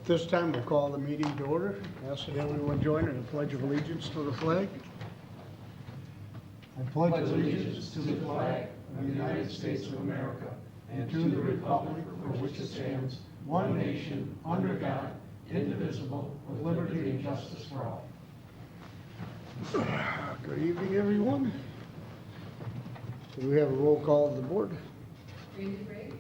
At this time, we'll call the meeting to order. Ask that everyone join in the Pledge of Allegiance to the flag. I pledge allegiance to the flag of the United States of America and to the republic for which it stands, one nation, under God, indivisible, with liberty and justice for all. Good evening, everyone. Do we have a roll call of the board? Randy Gray,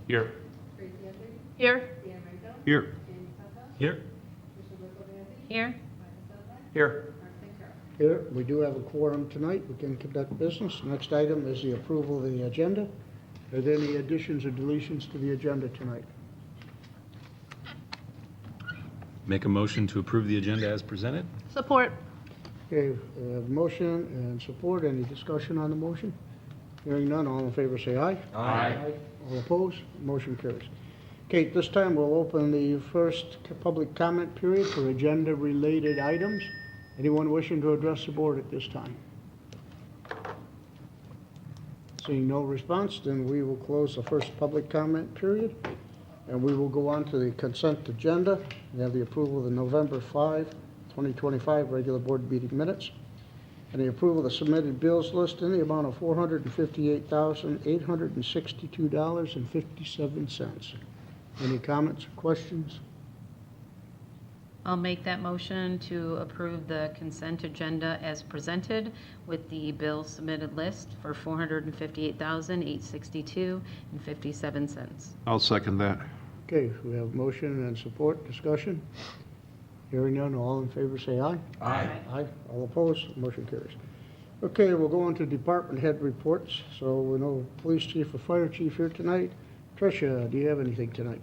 Here. Tracy Edwards, Here. Dan Rachel, Here. Jamie Papa, Here. Tricia Littlevandy, Here. Michael Sutton, Here. Mark St. Charles. Here, we do have a quorum tonight. We can conduct business. Next item is the approval of the agenda. Are there any additions or deletions to the agenda tonight? Make a motion to approve the agenda as presented? Support. Okay, we have motion and support. Any discussion on the motion? Hearing none, all in favor say aye. Aye. All opposed? Motion carries. Okay, at this time, we'll open the first public comment period for agenda-related items. Anyone wishing to address the board at this time? Seeing no response, then we will close the first public comment period, and we will go on to the consent agenda. We have the approval of the November 5, 2025 regular board meeting minutes, and the approval of the submitted bills list in the amount of $458,862.57. Any comments or questions? I'll make that motion to approve the consent agenda as presented with the bill submitted list for $458,862.57. I'll second that. Okay, we have motion and support. Discussion? Hearing none, all in favor say aye. Aye. Aye. All opposed, motion carries. Okay, we'll go on to department head reports. So we know police chief or fire chief here tonight. Tricia, do you have anything tonight?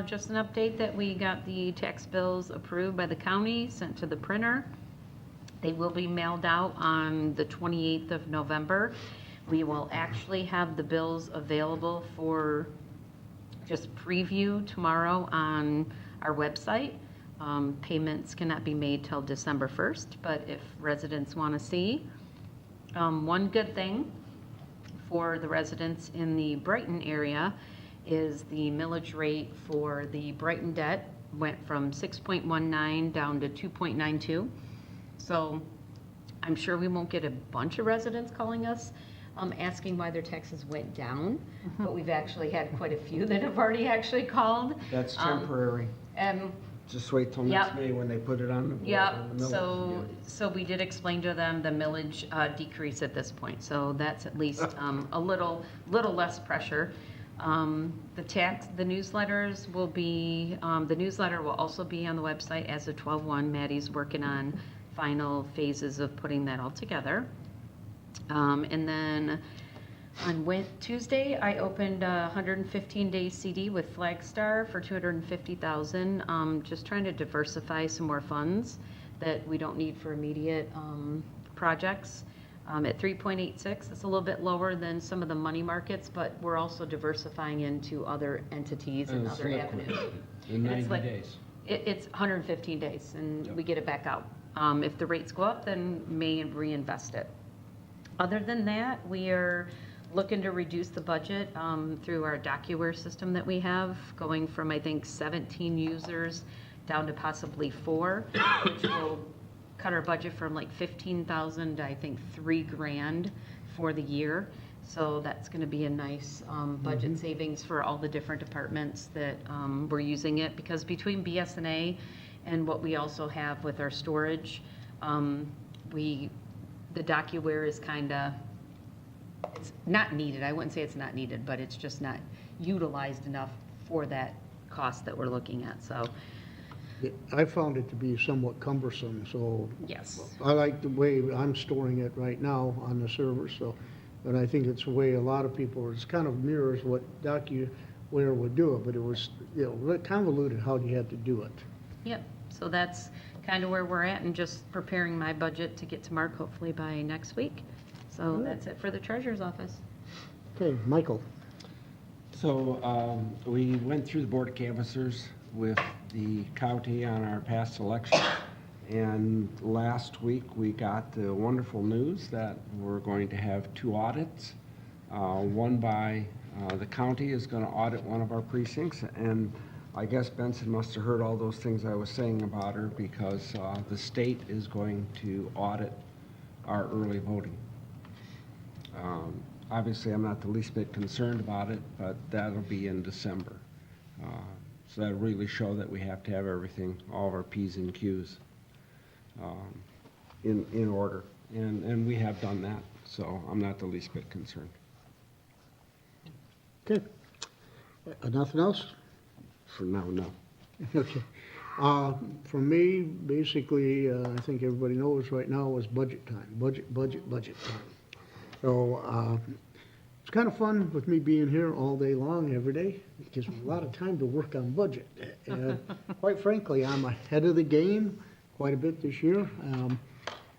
Just an update that we got the tax bills approved by the county, sent to the printer. They will be mailed out on the 28th of November. We will actually have the bills available for just preview tomorrow on our website. Payments cannot be made till December 1st, but if residents want to see, one good thing for the residents in the Brighton area is the millage rate for the Brighton debt went from 6.19 down to 2.92. So I'm sure we won't get a bunch of residents calling us asking why their taxes went down, but we've actually had quite a few that have already actually called. That's temporary. And Just wait till next May when they put it on the millage. so we did explain to them the millage decrease at this point, so that's at least a little less pressure. The newsletters will be, the newsletter will also be on the website as of 12/1. Maddie's working on final phases of putting that all together. And then on Tuesday, I opened a 115-day CD with Flagstar for $250,000. Just trying to diversify some more funds that we don't need for immediate projects. At 3.86, it's a little bit lower than some of the money markets, but we're also diversifying into other entities and other avenues. In 90 days. It's 115 days, and we get it back out. If the rates go up, then may reinvest it. Other than that, we are looking to reduce the budget through our DocuWare system that we have, going from, I think, 17 users down to possibly 4, which will cut our budget from like 15,000 to I think $3,000 for the year. So that's going to be a nice budget savings for all the different departments that we're using it, because between BS&A and what we also have with our storage, the DocuWare is kind of, it's not needed. I wouldn't say it's not needed, but it's just not utilized enough for that cost that we're looking at. So I found it to be somewhat cumbersome, so yes. I like the way I'm storing it right now on the server, so, and I think it's the way a lot of people, it kind of mirrors what DocuWare would do it, but it was, convoluted how you had to do it. Yep, so that's kind of where we're at, and just preparing my budget to get to Mark hopefully by next week. So that's it for the treasurer's office. Okay, Michael. So we went through the board of canvassers with the county on our past election, and last week we got the wonderful news that we're going to have 2 audits. One by the county is going to audit one of our precincts, and I guess Benson must have heard all those things I was saying about her because the state is going to audit our early voting. Obviously, I'm not the least bit concerned about it, but that'll be in December. So that'll really show that we have to have everything, all of our Ps and Qs in order. And we have done that, so I'm not the least bit concerned. Okay. Nothing else? For now, no. Okay. For me, basically, I think everybody knows right now is budget time. Budget time. So, it's kind of fun with me being here all day long, every day. It gives me a lot of time to work on budget. And quite frankly, I'm ahead of the game quite a bit this year.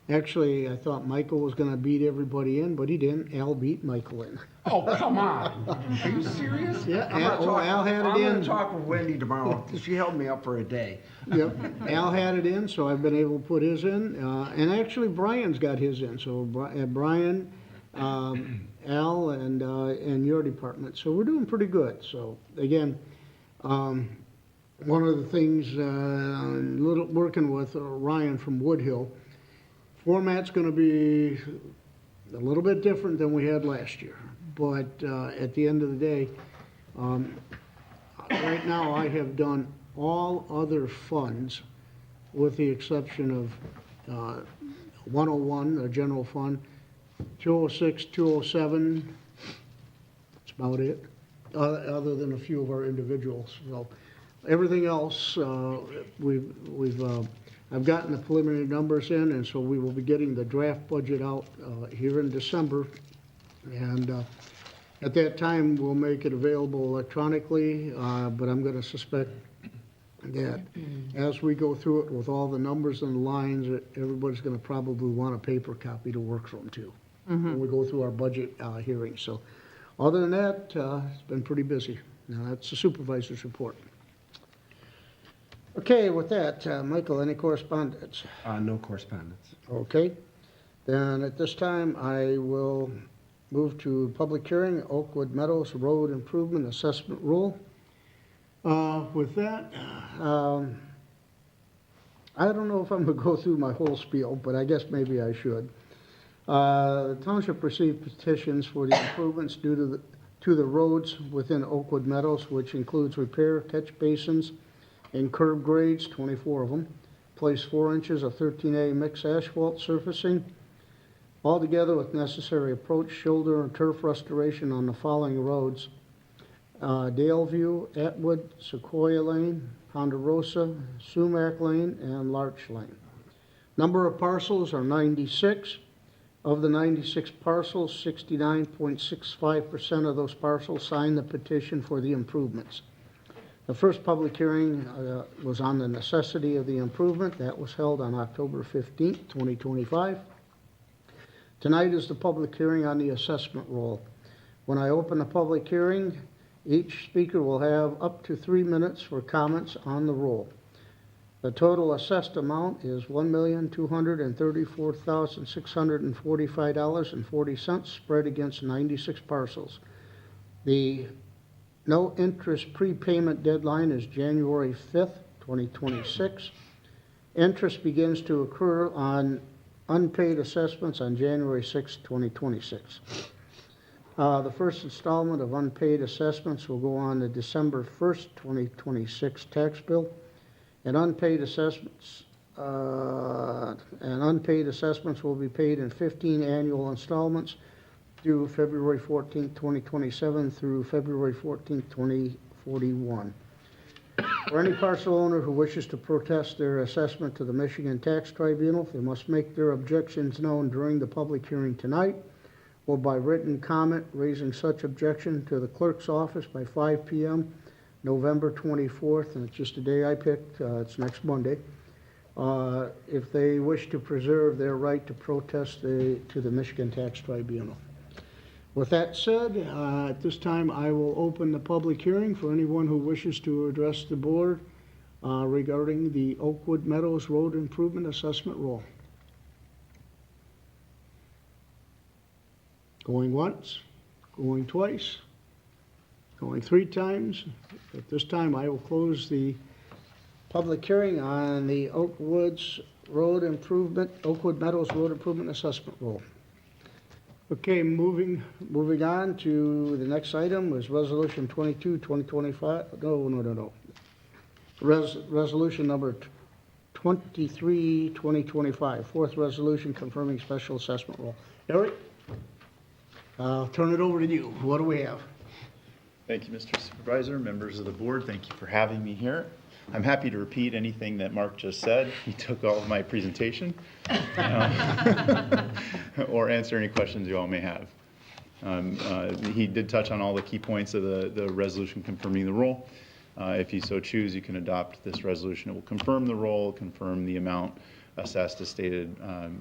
Actually, I thought Michael was gonna beat everybody in, but he didn't. Al beat Michael in. Oh, come on. Are you serious? Yeah, I'm gonna Al had it I'm in. gonna talk with Wendy tomorrow. She held me up for a day. Yep, Al had it in, so I've been able to put his in. And actually, Brian's got his in. So Brian, Al, and your department. So we're doing pretty good. So again, one of the things, working with Ryan from Woodhill, format's going to be a little bit different than we had last year. But at the end of the day, right now I have done all other funds with the exception of 101, the general fund, 206, 207, that's about it, other than a few of our individuals. So everything else, I've gotten the preliminary numbers in, and so we will be getting the draft budget out here in December. And at that time, we'll make it available electronically, but I'm going to suspect that as we go through it with all the numbers and lines, that everybody's going to probably want a paper copy to work from too, when we go through our budget hearing. So other than that, it's been pretty busy. Now, that's the supervisor's report. Okay, with that, Michael, any correspondence? No correspondence. Okay, then at this time, I will move to public hearing, Oakwood Meadows Road Improvement Assessment Rule. With that, I don't know if I'm going to go through my whole spiel, but I guess maybe I should. The township received petitions for the improvements due to the roads within Oakwood Meadows, which includes repair catch basins and curb grades, 24 of them, place 4 inches of 13A mixed asphalt surfacing, all together with necessary approach, shoulder, and turf restoration on the following roads: Daleview, Atwood, Sequoia Lane, Ponderosa, Sumac Lane, and Larch Lane. Number of parcels are 96. Of the 96 parcels, 69.65% of those parcels signed the petition for the improvements. The first public hearing was on the necessity of the improvement. That was held on October 15th, 2025. Tonight is the public hearing on the assessment roll. When I open the public hearing, each speaker will have up to 3 minutes for comments on the roll. The total assessed amount is $1,234,645.40 spread against 96 parcels. The no interest prepayment deadline is January 5th, 2026. Interest begins to accrue on unpaid assessments on January 6th, 2026. The first installment of unpaid assessments will go on the December 1st, 2026 tax bill, and unpaid assessments will be paid in 15 annual installments through February 14th, 2027 through February 14th, 2041. For any parcel owner who wishes to protest their assessment to the Michigan Tax Tribunal, they must make their objections known during the public hearing tonight or by written comment raising such objection to the clerk's office by 5 p.m. November 24th, and it's just a day I picked, it's next Monday, if they wish to preserve their right to protest to the Michigan Tax Tribunal. With that said, at this time I will open the public hearing for anyone who wishes to address the board regarding the Oakwood Meadows Road Improvement Assessment Roll. Going once, going twice. Going 3 times. At this time, I will close the public hearing on the Oakwood Meadows Road Improvement Assessment Roll. Okay, moving on to the next item was Resolution 22, 2025. No. Resolution number 23, 2025, fourth resolution confirming special assessment roll. Eric, I'll turn it over to you. What do we have? Thank you, Mr. Supervisor, members of the board. Thank you for having me here. I'm happy to repeat anything that Mark just said. He took all of my presentation, or answer any questions you all may have. He did touch on all the key points of the resolution confirming the roll. If you so choose, you can adopt this resolution. It will confirm the roll, confirm the amount assessed as stated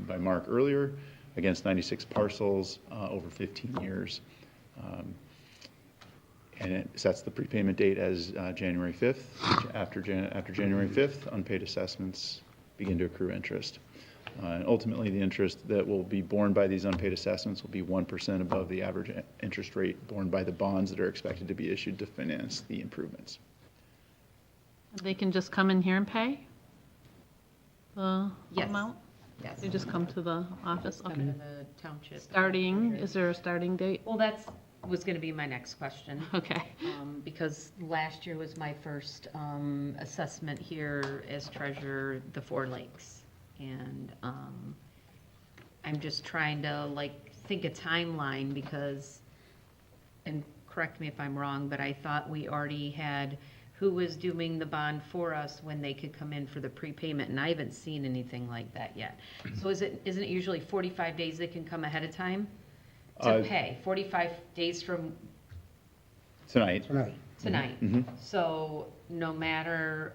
by Mark earlier against 96 parcels over 15 years. And it sets the prepayment date as January 5th. After January 5th, unpaid assessments begin to accrue interest. And ultimately, the interest that will be borne by these unpaid assessments will be 1% above the average interest rate borne by the bonds that are expected to be issued to finance the improvements. They can just come in here and pay the Yes. amount? Yes. They just come to the office? Come Okay. to the township. Is there a starting date? Well, was going to be my next question. Okay. Because last year was my first assessment here as treasurer, the 4 Lakes. And I'm just trying to think a timeline because, and correct me if I'm wrong, but I thought we already had who was doing the bond for us when they could come in for the prepayment, and I haven't seen anything like that yet. So isn't it usually 45 days they can come ahead of time to pay? 45 days from Tonight. tonight. Mhm. So no matter,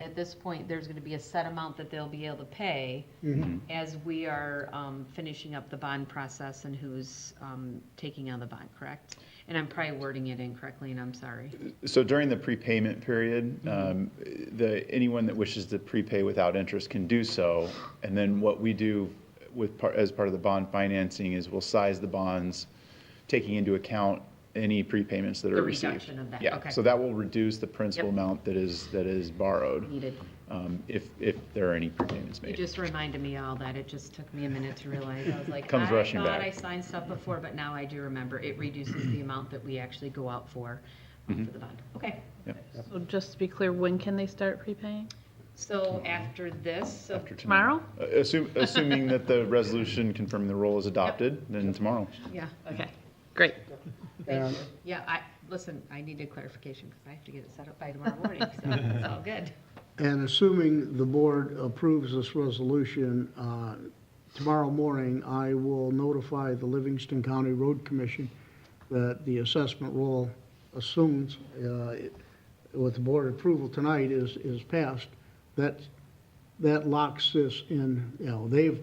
at this point, there's going to be a set amount that they'll be able to pay as we are finishing up the bond process and who's taking on the bond, correct? And I'm probably wording it incorrectly, and I'm sorry. So during the prepayment period, anyone that wishes to prepay without interest can do so. And then what we do as part of the bond financing is we'll size the bonds, taking into account any prepayments that are The received. reduction of that, Yeah, okay. so that will reduce the principal Yep. amount that is borrowed, Needed. if there are any prepayments You made. just reminded me all that. It just took me a minute to realize. I was like, Comes rushing I thought back. I signed stuff before, but now I do remember. It reduces the amount that we actually go out for the bond. Okay. So just to be clear, when can they start prepaying? So after this, so After tonight. Tomorrow? Assuming that the resolution confirming the roll is adopted, then tomorrow. yeah. Okay, great. And Yeah, listen, I needed clarification because I have to get it set up by tomorrow morning, so it's all good. And assuming the board approves this resolution, tomorrow morning, I will notify the Livingston County Road Commission that the assessment roll assumes, with the board approval tonight is passed, that locks this in. They've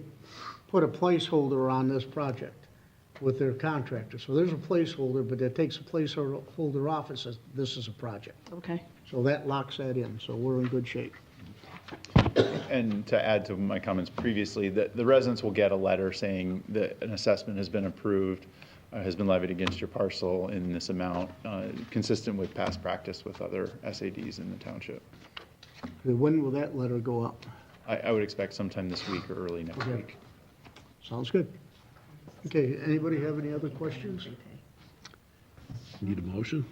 put a placeholder on this project with their contractor. So there's a placeholder, but that takes a placeholder off and says, this is a project. Okay. So that locks that in, so we're in good shape. And to add to my comments previously, the residents will get a letter saying that an assessment has been approved, has been levied against your parcel in this amount, consistent with past practice with other SADs in the township. When will that letter go up? I would expect sometime this week or early next Okay. week. Sounds good. Okay, anybody have any other questions? Need a motion?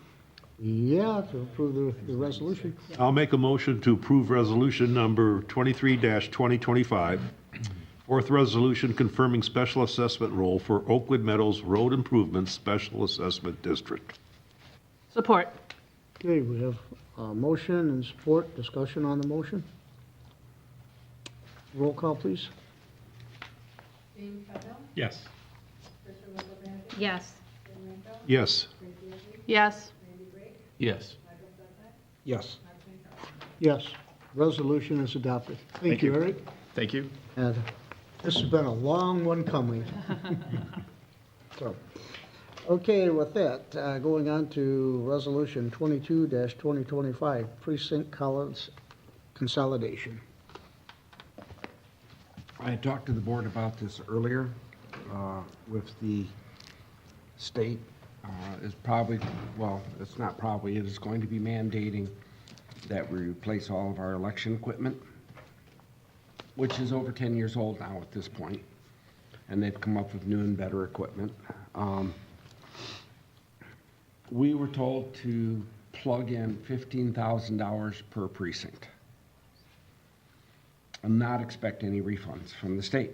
Yeah, to approve the resolution. I'll make a motion to approve resolution number 23-2025, fourth resolution confirming special assessment roll for Oakwood Meadows Road Improvement Special Assessment District. Support. Okay, we have a motion and support, discussion on the motion. Roll call, please. James Cavell, Yes. Crystal Lopez, Yes. Jim Linko, Yes. Tracy Ivy, Yes. Randy Gray, Yes. Michael Sutton, Yes. Mark St. Yes, resolution is adopted. Thank you, Eric. Thank you. And this has been a long one coming. So, okay, with that, going on to resolution 22-2025, precinct college consolidation. I had talked to the board about this earlier with the state is probably, well, it's not probably, it is going to be mandating that we replace all of our election equipment, which is over 10 years old now at this point, and they've come up with new and better equipment. We were told to plug in $15,000 per precinct and not expect any refunds from the state.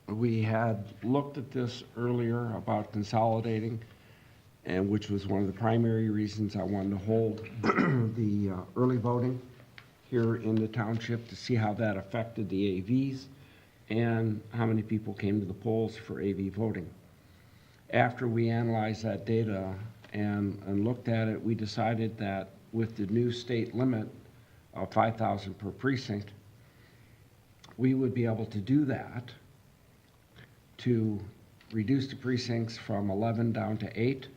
We had looked at this earlier about consolidating, and which was one of the primary reasons I wanted to hold the early voting here in the township to see how that affected the AVs and how many people came to the polls for AV voting. After we analyzed that data and looked at it, we decided that with the new state limit of 5,000 per precinct, we would be able to do that to reduce the precincts from 11 down to 8,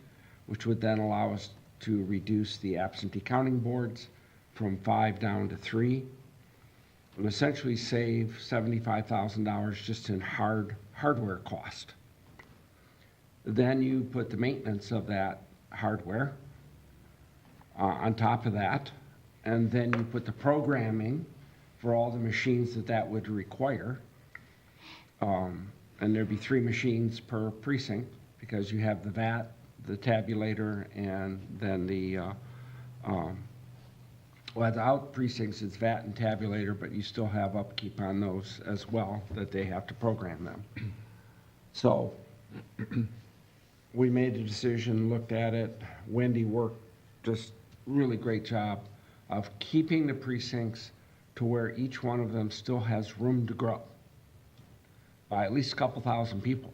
which would then allow us to reduce the absentee counting boards from 5 down to 3, and essentially save $75,000 just in hardware cost. Then you put the maintenance of that hardware on top of that, and then you put the programming for all the machines that would require. And there'd be 3 machines per precinct because you have the VAT, the tabulator, and then without precincts, it's VAT and tabulator, but you still have upkeep on those as well, that they have to program them. So we made the decision, looked at it. Wendy worked just really great job of keeping the precincts to where each one of them still has room to grow by at least a couple thousand people.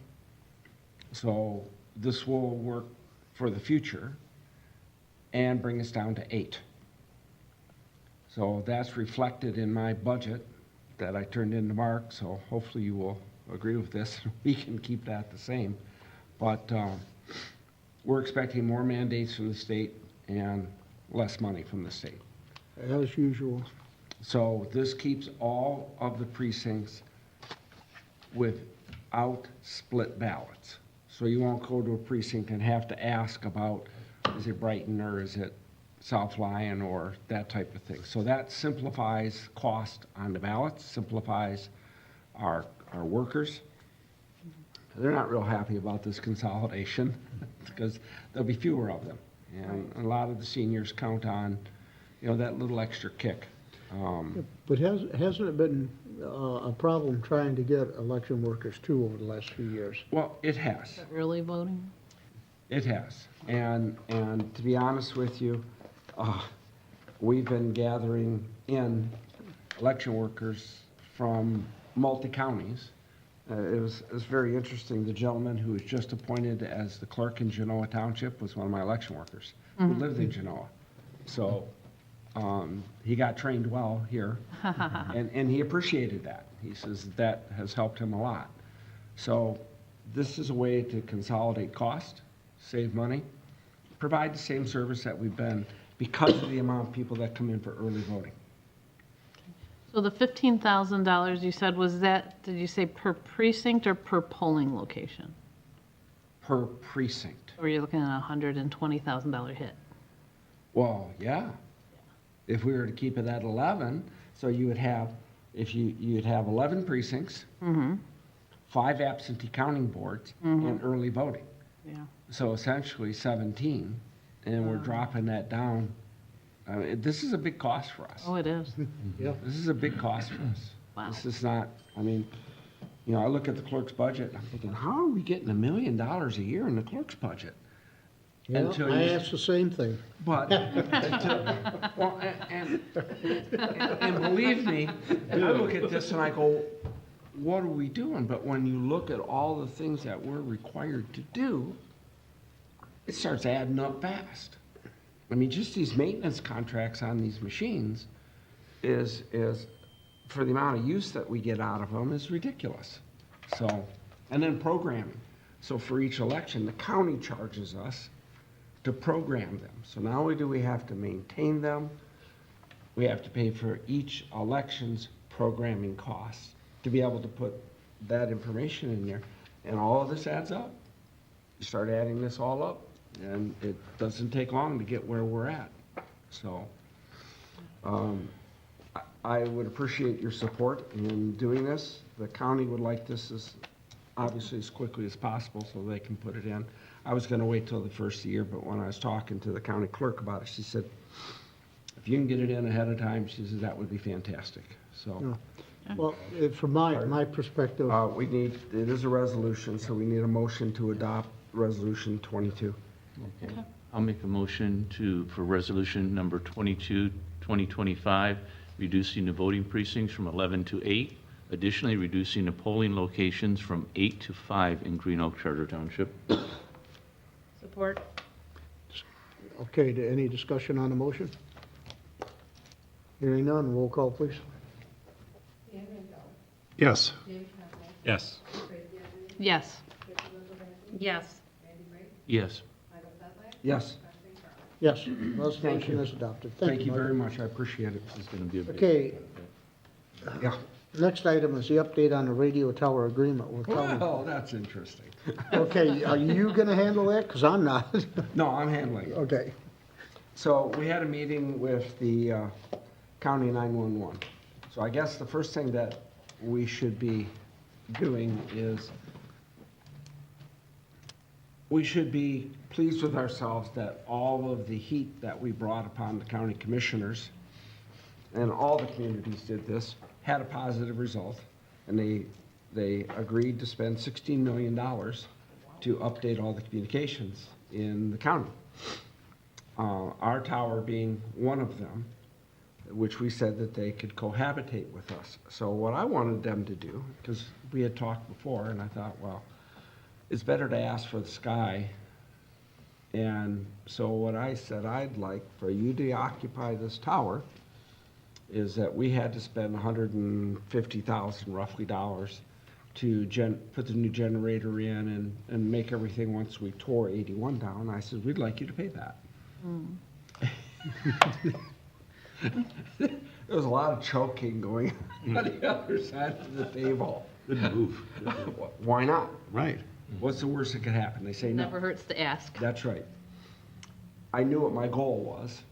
So this will work for the future and bring us down to 8. So that's reflected in my budget that I turned into Mark, so hopefully you will agree with this. We can keep that the same. But we're expecting more mandates from the state and less money from the state. As usual. So this keeps all of the precincts without split ballots. So you won't go to a precinct and have to ask about, is it Brighton or is it South Lyon or that type of thing. So that simplifies cost on the ballots, simplifies our workers. They're not real happy about this consolidation because there'll be fewer of them. And a lot of the seniors count on, that little extra kick. But hasn't it been a problem trying to get election workers too over the last few years? Well, it has. Early voting? It has. And to be honest with you, we've been gathering in election workers from multi-counties. It was very interesting. The gentleman who was just appointed as the clerk in Genoa Township was one of my election workers who lived in Genoa. So he got trained well here, and he appreciated that. He says that has helped him a lot. So this is a way to consolidate cost, save money, provide the same service that we've been because of the amount of people that come in for early voting. So the $15,000 you said, did you say per precinct or per polling location? Per precinct. Or you're looking at a $120,000 hit? Well, yeah. If we were to keep it at 11, so you would have, you'd have 11 precincts, 5 absentee counting boards, and early voting. Yeah. So essentially 17, and we're dropping that down. This is a big cost for us. Oh, it is. Yeah. This is a big cost for us. Wow. This is not, I look at the clerk's budget, and I'm thinking, how are we getting $1 million a year in the clerk's budget? Yeah, Until I you- asked the same thing. But, well, and believe me, I look at this and I go, what are we doing? But when you look at all the things that we're required to do, it starts adding up fast. Just these maintenance contracts on these machines is for the amount of use that we get out of them is ridiculous. So, and then programming. So for each election, the county charges us to program them. So not only do we have to maintain them, we have to pay for each election's programming costs to be able to put that information in there. And all of this adds up. you start adding this all up, and it doesn't take long to get where we're at. So, I would appreciate your support in doing this. The county would like this obviously as quickly as possible so they can put it in. I was gonna wait till the first year, but when I was talking to the county clerk about it, she said, if you can get it in ahead of time, she said, that would be fantastic, so. Well, from my perspective, It is a resolution, so we need a motion to adopt Resolution 22. Okay. I'll make a motion for resolution number 22, 2025, reducing the voting precincts from 11 to 8. Additionally, reducing the polling locations from 8 to 5 in Green Oak Charter Township. Support. okay, any discussion on the motion? Hearing none, roll call, please. Dan Randall. Yes. James Conley. Yes. Tracy Atkins. Yes. Vicki Rosenberg. Yes. Randy Wright. Yes. Michael Petrick. Yes, Kathleen Carlson. Yes, resolution is adopted. thank you Michael. very much, I appreciate it. This is going to be a big. Okay, Yeah. next item is the update on the radio tower agreement with county. Well, that's interesting. Okay, are you gonna handle that? Because I'm not. No, I'm handling it. Okay. So we had a meeting with the county 911. So I guess the first thing that we should be doing is we should be pleased with ourselves that all of the heat that we brought upon the county commissioners, and all the communities did this, had a positive result. And they agreed to spend $16 million to update all the communications in the county. Our tower being one of them, which we said that they could cohabitate with us. So what I wanted them to do, because we had talked before, and I thought, well, it's better to ask for the sky. And so what I said, I'd like for you to occupy this tower, is that we had to spend $150,000 roughly to put the new generator in and make everything once we tore 81 down. I said, we'd like you to pay that. There was a lot of choking going on the other side of the table. Good move. Why not? Right. What's the worst that could happen? They say no. Never hurts to ask. That's right. I knew what my goal was.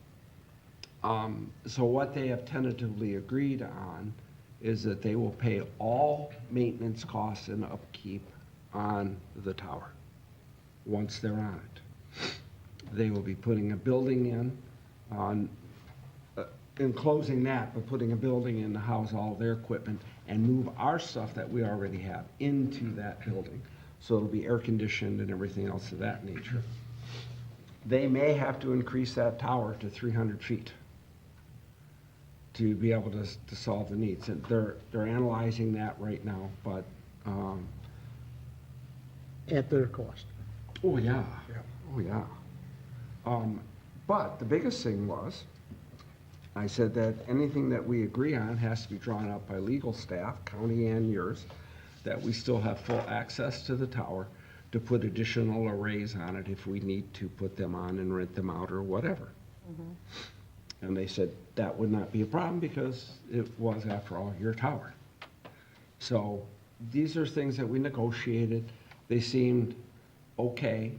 So what they have tentatively agreed on is that they will pay all maintenance costs and upkeep on the tower once they're on it. They will be putting a building in, enclosing that, but putting a building in to house all their equipment and move our stuff that we already have into that building. So it'll be air conditioned and everything else of that nature. They may have to increase that tower to 300 feet to be able to solve the needs. And they're analyzing that right now, but, At their cost. oh yeah, oh yeah. But the biggest thing was, I said that anything that we agree on has to be drawn up by legal staff, county and yours, that we still have full access to the tower to put additional arrays on it if we need to put them on and rent them out or whatever. And they said that would not be a problem because it was, after all, your tower. So these are things that we negotiated. They seemed okay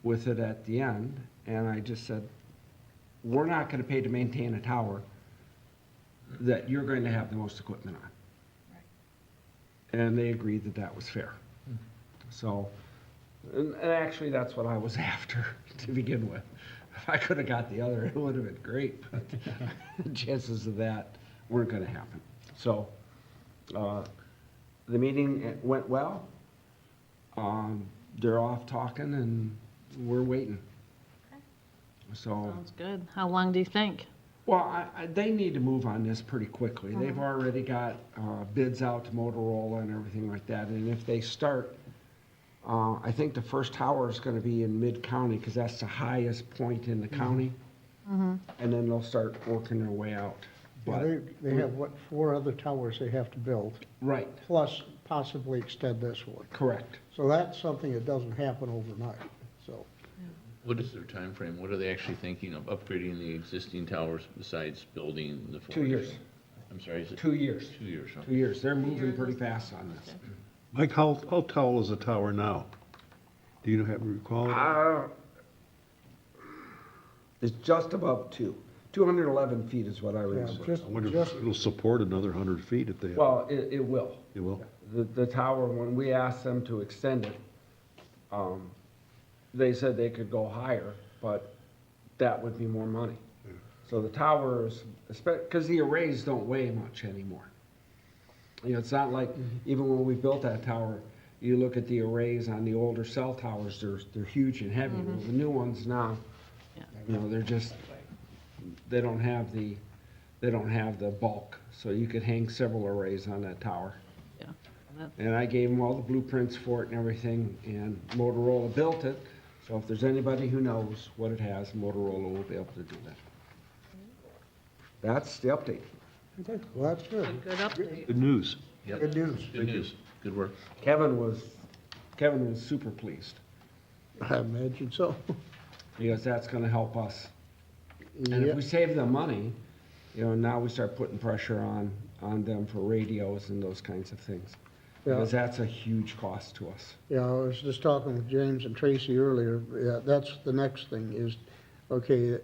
with it at the end. And I just said, we're not going to pay to maintain a tower that you're going to have the most equipment on. And they agreed that that was fair. So, and actually that's what I was after to begin with. If I could have got the other, it would have been great, but the chances of that weren't going to happen. So, the meeting went well. They're off talking and we're waiting. So, Sounds good. How long do you think? well, they need to move on this pretty quickly. They've already got bids out to Motorola and everything like that. And if they start, I think the first tower is going to be in mid-county because that's the highest point in the county. And then they'll start working their way out. Yeah, But, they have, what, 4 other towers they have to build, right, plus possibly extend this one. correct. So that's something that doesn't happen overnight, so. What is their time frame? What are they actually thinking of upgrading the existing towers besides building the 4? 2 years. I'm sorry, is it? 2 years. 2 years, huh? 2 years. They're moving pretty fast on this. Mike, how tall is the tower now? Do you recall? It's just above 211 feet is what I Yeah, remember. just, I wonder just, if it'll support another 100 feet if they, Well, it will. it will. The tower, when we asked them to extend it, they said they could go higher, but that would be more money. So the towers, because the arrays don't weigh much anymore. You know, it's not like, even when we built that tower, you look at the arrays on the older cell towers, they're huge and heavy. Well, the new ones now, you know, they're just, they don't have the bulk. So you could hang several arrays on that tower. Yeah. That- And I gave them all the blueprints for it and everything, and Motorola built it. So if there's anybody who knows what it has, Motorola will be able to do that. That's the update. okay, well, that's good. Good update. Good news. Yep. Good news. Good news. Good work. Kevin was super pleased, I imagine so. because that's gonna help us. And if Yeah, we save them money, you know, now we start putting pressure on them for radios and those kinds of things. Yeah. Because that's a huge cost to us. yeah, I was just talking with James and Tracy earlier, yeah, that's the next thing is, okay,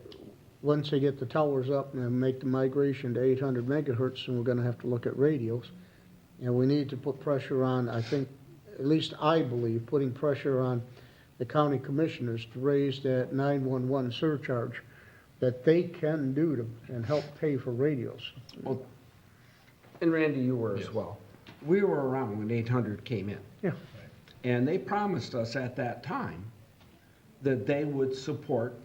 once they get the towers up and then make the migration to 800 megahertz, then we're gonna have to look at radios. And we need to put pressure on, I think, at least I believe, putting pressure on the county commissioners to raise that 911 surcharge that they can do to, and help pay for radios. Well, and Randy, you were as well. We were around when 800 came in. Yeah. And they promised us at that time that they would support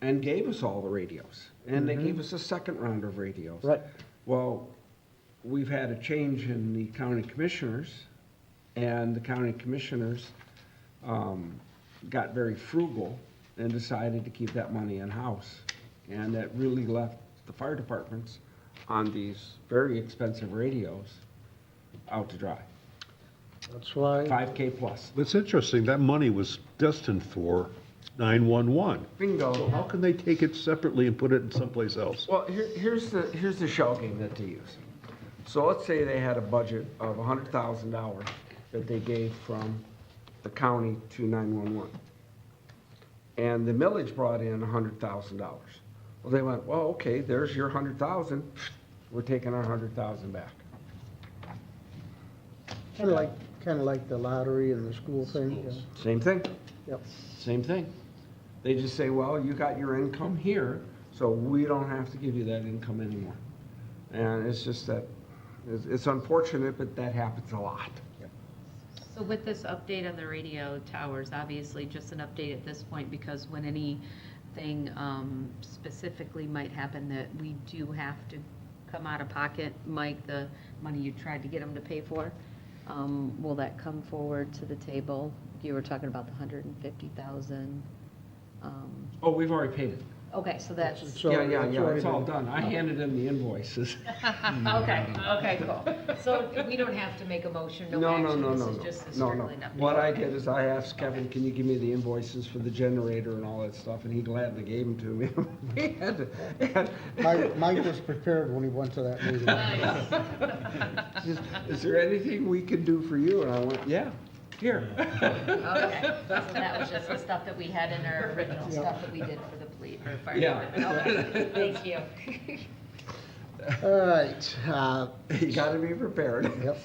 and gave us all the radios. And they gave us a second round of radios. Right. Well, we've had a change in the county commissioners, and the county commissioners got very frugal and decided to keep that money in-house. And that really left the fire departments on these very expensive radios out to dry. That's why, 5K plus. It's interesting, that money was destined for 911. Bingo. How can they take it separately and put it in someplace else? Well, here's the shell game that they use. So let's say they had a budget of $100,000 that they gave from the county to 911. And the millage brought in $100,000. Well, they went, well, okay, there's your 100,000. We're taking our 100,000 back. kind of like the lottery and the school thing. Yeah. Same thing. Yep. Same thing. They just say, well, you got your income here, so we don't have to give you that income anymore. And it's just that, it's unfortunate, but that happens a lot. So with this update on the radio towers, obviously just an update at this point, because when anything specifically might happen that we do have to come out of pocket, Mike, the money you tried to get them to pay for, will that come forward to the table? You were talking about the 150,000. Oh, we've already paid it. Okay, so that's, So Yeah, that's it's already all been- done. I handed them the invoices. okay, cool. So we don't have to make a motion, no No, no, action, no, this no, is no, just a no, strictly no. an update. What I did is I asked Kevin, can you give me the invoices for the generator and all that stuff, and he gladly gave them to me. We had to- Mike was prepared when he went to that meeting. Nice. Is there anything we can do for you? And I went, yeah, here. Okay, so that was just the stuff that we had in our original stuff that we did for the police, or fire department. Okay, thank you. All right, You gotta be prepared. yep.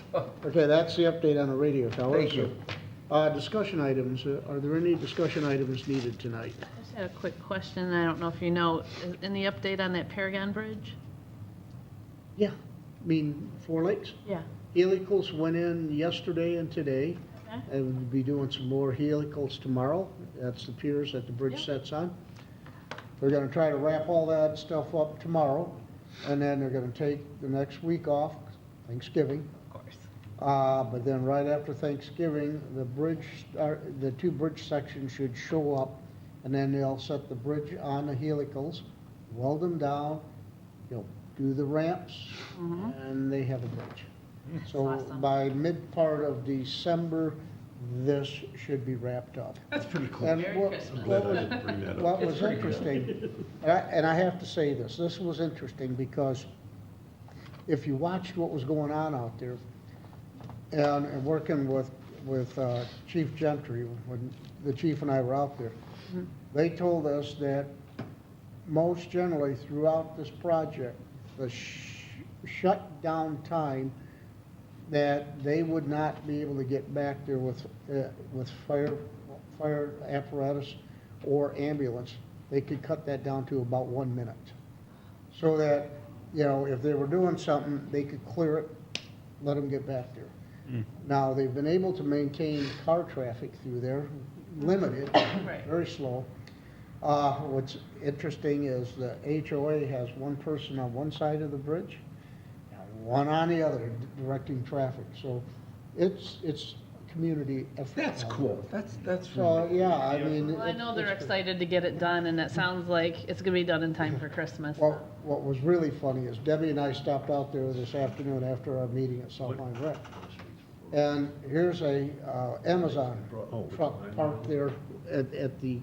Okay, that's the update on the radio towers. Thank you. Discussion items, are there any discussion items needed tonight? I just had a quick question. I don't know if you know, in the update on that Paragon Bridge? Yeah, I mean, Four Lakes. Yeah. Helicals went in yesterday and today, Okay. and we'll be doing some more helicals tomorrow. That's the piers that the bridge sets on. We're gonna try to wrap all that stuff up tomorrow, and then they're gonna take the next week off, Thanksgiving. Of course. But then right after Thanksgiving, the two bridge sections should show up, and then they'll set the bridge on the helicals, weld them down, do the ramps, and they have a bridge. So awesome. by mid-part of December, this should be wrapped up. That's pretty cool. And Merry what- Christmas. what was interesting, and I have to say this was interesting because if you watched what was going on out there, and working with Chief Gentry, when the chief and I were out there. They told us that most generally throughout this project, the shutdown time, that they would not be able to get back there with fire apparatus or ambulance. They could cut that down to about 1 minute. So that, you know, if they were doing something, they could clear it, let them get back there. Now, they've been able to maintain car traffic through there, limited, very slow. What's interesting is the HOA has one person on one side of the bridge, and one on the other, directing traffic. So it's a community effort. That's cool. That's So, yeah, I mean. Well, I know they're it's good. excited to get it done, and it sounds like it's gonna be done in time for Christmas. Well, what was really funny is Debbie and I stopped out there this afternoon after our meeting at South Line Rec. And here's a Amazon truck parked there at the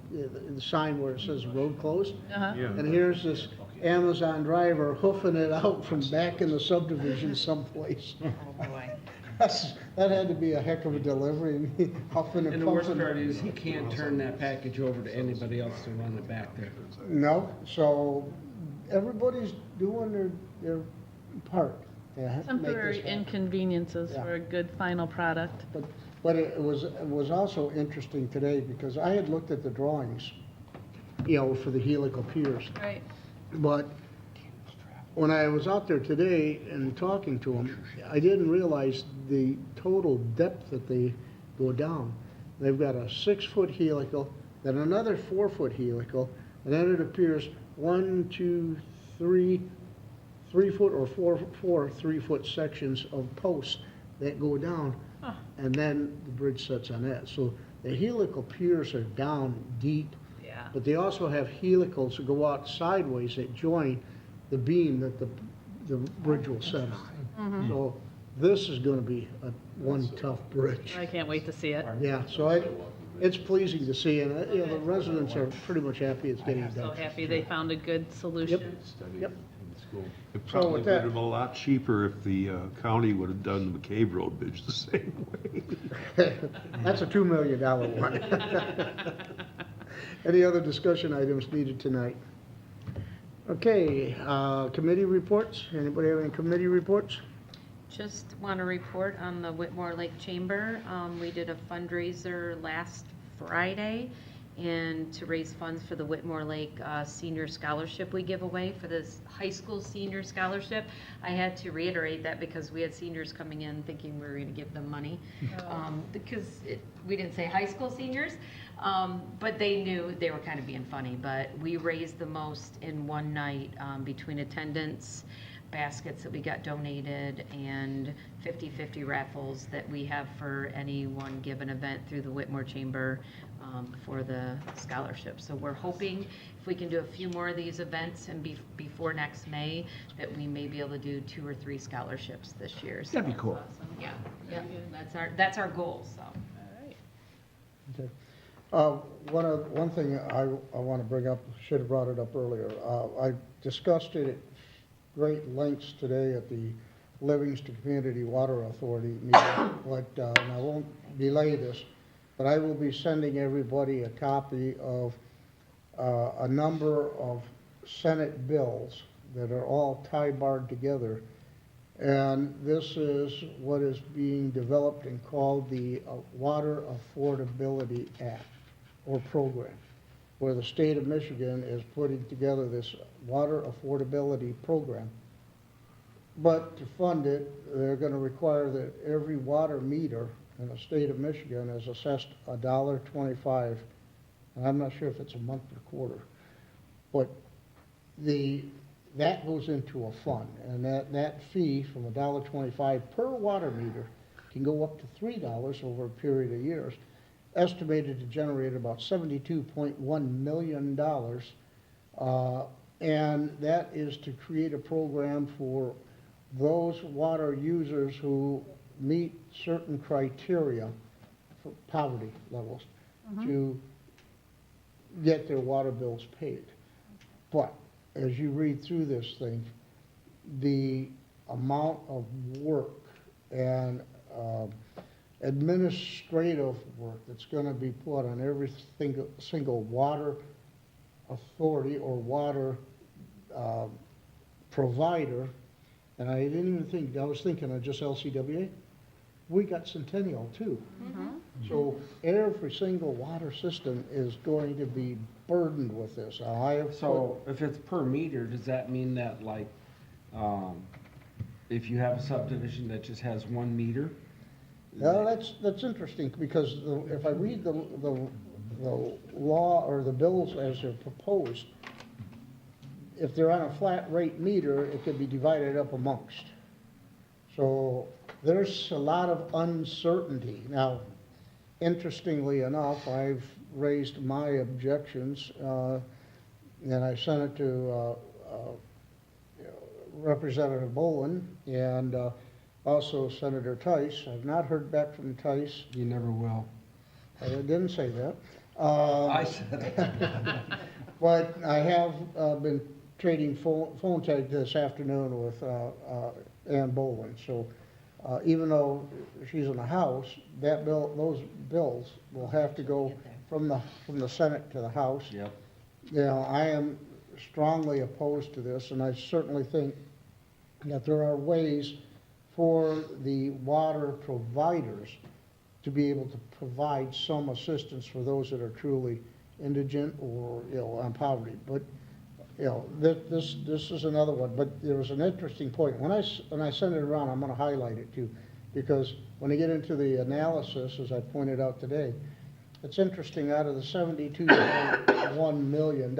sign where it says road closed. Uh-huh. And here's this Amazon driver hoofing it out from back in the subdivision someplace. Oh, boy. That had to be a heck of a delivery, huffing and And the worst puffing. part is, he can't turn that package over to anybody else to run it back there. No, so everybody's doing their part. to make this Temporary happen. inconveniences Yeah. for a good final product. But it was also interesting today because I had looked at the drawings, you know, for the helical piers. Right. But when I was out there today and talking to them, I didn't realize the total depth that they go down. They've got a 6-foot helical, then another 4-foot helical, and then it appears 1, 2, 3 foot or four 3-foot sections of posts that go down, and then the bridge sets on that. So the helical piers are down deep, Yeah. but they also have helicals that go out sideways that join the beam that the bridge will set on. So this is gonna be one tough bridge. I can't wait to see it. Yeah, so it's pleasing to see, and, you know, the residents are pretty much happy it's getting So done. happy they found a good solution. Yep. It So probably with would that- have been a lot cheaper if the county would have done the McCabe Road Bridge the same way. That's a $2 million one. Any other discussion items needed tonight? Okay, committee reports. Anybody have any committee reports? Just want to report on the Whitmore Lake Chamber. We did a fundraiser last Friday and to raise funds for the Whitmore Lake Senior Scholarship we give away for this high school senior scholarship. I had to reiterate that because we had seniors coming in thinking we were going to give them money. Because we didn't say high school seniors, but they knew they were kind of being funny. But we raised the most in one night between attendance, baskets that we got donated, and 50/50 raffles that we have for any one given event through the Whitmore Chamber for the scholarship. So we're hoping if we can do a few more of these events and before next May, that we may be able to do 2 or 3 scholarships this year. So, That'd be cool. yeah, that's our goal, so. Okay. One thing I want to bring up, should have brought it up earlier. I discussed it at great lengths today at the Livingston Community Water Authority meeting, but, and I won't belay this, but I will be sending everybody a copy of a number of Senate bills that are all tie-barred together. And this is what is being developed and called the Water Affordability Act, or program, where the state of Michigan is putting together this water affordability program. But to fund it, they're going to require that every water meter in the state of Michigan is assessed $1.25. And I'm not sure if it's a month or quarter, but that goes into a fund, and that fee from $1.25 per water meter can go up to $3 over a period of years, estimated to generate about $72.1 million. And that is to create a program for those water users who meet certain criteria for poverty levels to get their water bills paid. But as you read through this thing, the amount of work and administrative work that's gonna be put on every single water authority or water provider, and I didn't even think, I was thinking of just LCWA. We got Centennial too. So every single water system is going to be burdened with this. I have So if it's per meter, does that mean that like, if you have a subdivision that just has 1 meter? Well, that's interesting, because if I read the law or the bills as they're proposed, if they're on a flat rate meter, it could be divided up amongst. So there's a lot of uncertainty. Now, interestingly enough, I've raised my objections, and I sent it to Representative Bolin and also Senator Tice. I've not heard back from Tice. You never will. I didn't say that. I said it. But I have been trading phone tag this afternoon with Ann Bolin. So even though she's in the House, those bills will have to go from the Senate to the House. Yep. You know, I am strongly opposed to this, and I certainly think that there are ways for the water providers to be able to provide some assistance for those that are truly indigent or, you know, on poverty. But, you know, this is another one. But there was an interesting point. When I send it around, I'm gonna highlight it too, because when I get into the analysis, as I pointed out today, it's interesting, out of the $72.1 million,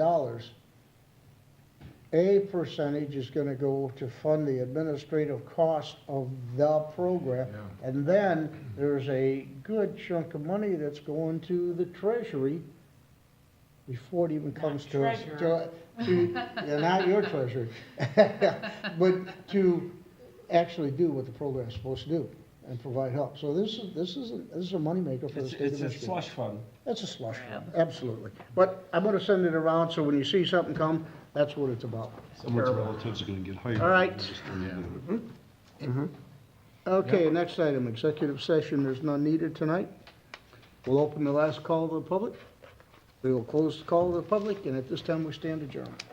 a percentage is gonna go to fund the administrative cost of the program. And then there's a good chunk of money that's going to the treasury before it even comes to us. Yeah, not your treasury. But to actually do what the program's supposed to do and provide help. So this is a moneymaker for the state of It's a Michigan. slush fund. It's a slush fund, absolutely. But I'm gonna send it around, so when you see something come, that's what it's about. Someone's relatives are gonna get hired. All right. Okay, next item, executive session, there's none needed tonight. We'll open the last call to the public. We will close the call to the public, and at this time, we stand adjourned.